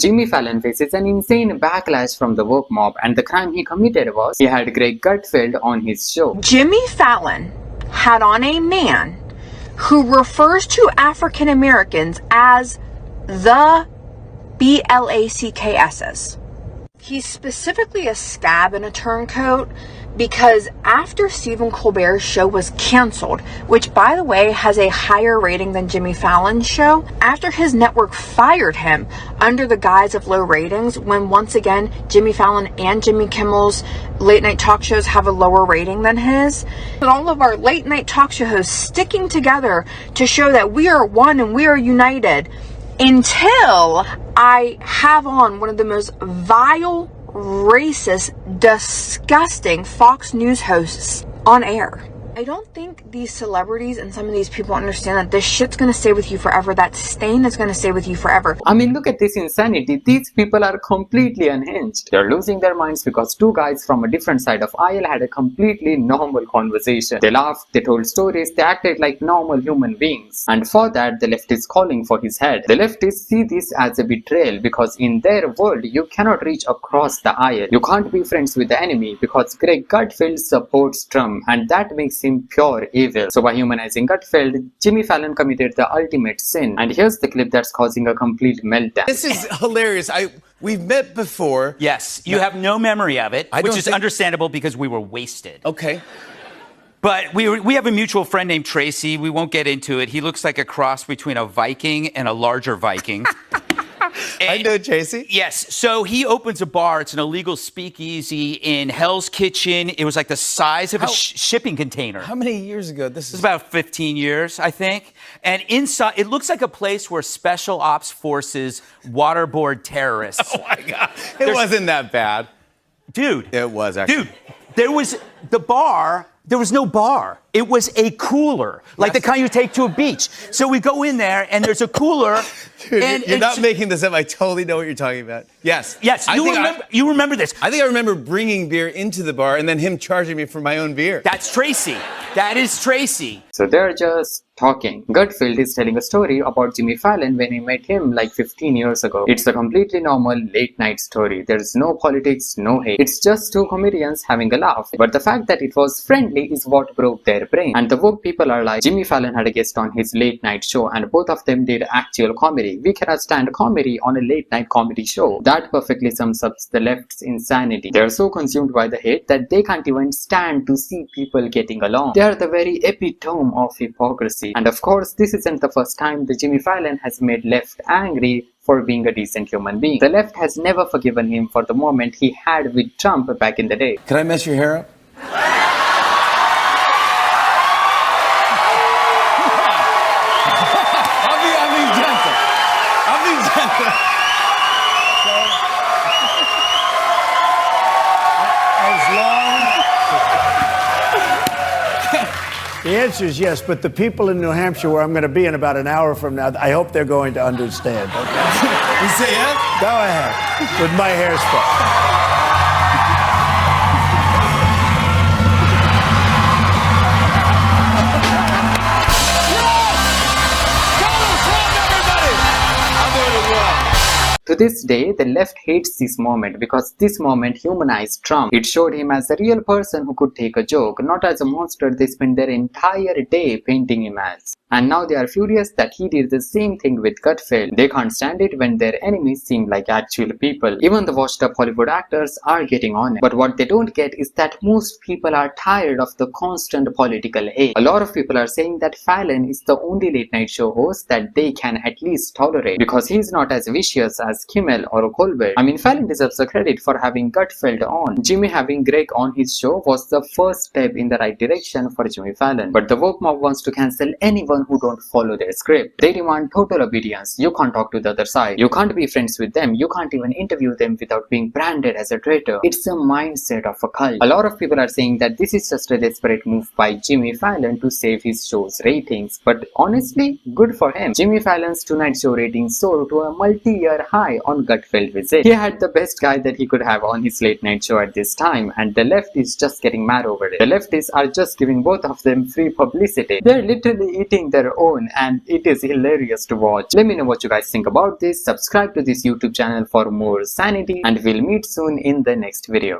Jimmy Fallon faces an insane backlash from the woke mob, and the crime he committed was he had Greg Gutfeld on his show. Jimmy Fallon had on a man who refers to African Americans as the BLACKSs. He's specifically a scab and a turncoat because after Stephen Colbert's show was canceled, which by the way has a higher rating than Jimmy Fallon's show, after his network fired him under the guise of low ratings, when once again Jimmy Fallon and Jimmy Kimmel's late night talk shows have a lower rating than his, but all of our late night talk show hosts sticking together to show that we are one and we are united, until I have on one of the most vile, racist, disgusting Fox News hosts on air. I don't think these celebrities and some of these people understand that this shit's gonna stay with you forever. That stain is gonna stay with you forever. I mean, look at this insanity. These people are completely unhinged. They're losing their minds because two guys from a different side of aisle had a completely normal conversation. They laughed, they told stories, they acted like normal human beings. And for that, the left is calling for his head. The leftists see this as a betrayal because in their world, you cannot reach across the aisle. You can't be friends with the enemy because Greg Gutfeld supports Trump, and that makes him pure evil. So by humanizing Gutfeld, Jimmy Fallon committed the ultimate sin. And here's the clip that's causing a complete meltdown. This is hilarious. We've met before. Yes, you have no memory of it, which is understandable because we were wasted. Okay. But we have a mutual friend named Tracy. We won't get into it. He looks like a cross between a Viking and a larger Viking. I know Tracy. Yes. So he opens a bar. It's an illegal speakeasy in Hell's Kitchen. It was like the size of a shipping container. How many years ago? This is about 15 years, I think. And inside, it looks like a place where special ops forces waterboard terrorists. Oh my God. It wasn't that bad. Dude. It was actually. Dude, there was the bar. There was no bar. It was a cooler, like the kind you take to a beach. So we go in there, and there's a cooler. Dude, and you're not making this up. I totally know what you're talking about. Yes. Yes, you remember this. I think I remember bringing beer into the bar and then him charging me for my own beer. That's Tracy. That is Tracy. So they're just talking. Gutfeld is telling a story about Jimmy Fallon when he met him like 15 years ago. It's a completely normal late night story. There's no politics, no hate. It's just two comedians having a laugh. But the fact that it was friendly is what broke their brain. And the woke people are like, Jimmy Fallon had a guest on his late night show and both of them did actual comedy. We cannot stand comedy on a late night comedy show. That perfectly sums up the left's insanity. They are so consumed by the hate that they can't even stand to see people getting along. They are the very epitome of hypocrisy. And of course, this isn't the first time the Jimmy Fallon has made left angry for being a decent human being. The left has never forgiven him for the moment he had with Trump back in the day. Can I mess your hair up? I'll be gentle. I'll be gentle. As long... The answer is yes, but the people in New Hampshire, where I'm going to be in about an hour from now, I hope they're going to understand. Okay? You say yes? Go ahead. With my hairspray. To this day, the left hates this moment because this moment humanized Trump. It showed him as a real person who could take a joke, not as a monster they spent their entire day painting him as. And now they are furious that he did the same thing with Gutfeld. They can't stand it when their enemies seem like actual people. Even the washed up Hollywood actors are getting on it. But what they don't get is that most people are tired of the constant political hate. A lot of people are saying that Fallon is the only late night show host that they can at least tolerate because he's not as vicious as Kimmel or Colbert. I mean, Fallon deserves the credit for having Gutfeld on. Jimmy having Greg on his show was the first step in the right direction for Jimmy Fallon. But the woke mob wants to cancel anyone who don't follow their script. They demand total obedience. You can't talk to the other side. You can't be friends with them. You can't even interview them without being branded as a traitor. It's a mindset of a cult. A lot of people are saying that this is just a desperate move by Jimmy Fallon to save his show's ratings. But honestly, good for him. Jimmy Fallon's Tonight Show ratings soared to a multi-year high on Gutfeld visit. He had the best guy that he could have on his late night show at this time, and the left is just getting mad over it. The leftists are just giving both of them free publicity. They're literally eating their own, and it is hilarious to watch. Let me know what you guys think about this. Subscribe to this YouTube channel for more sanity, and we'll meet soon in the next video.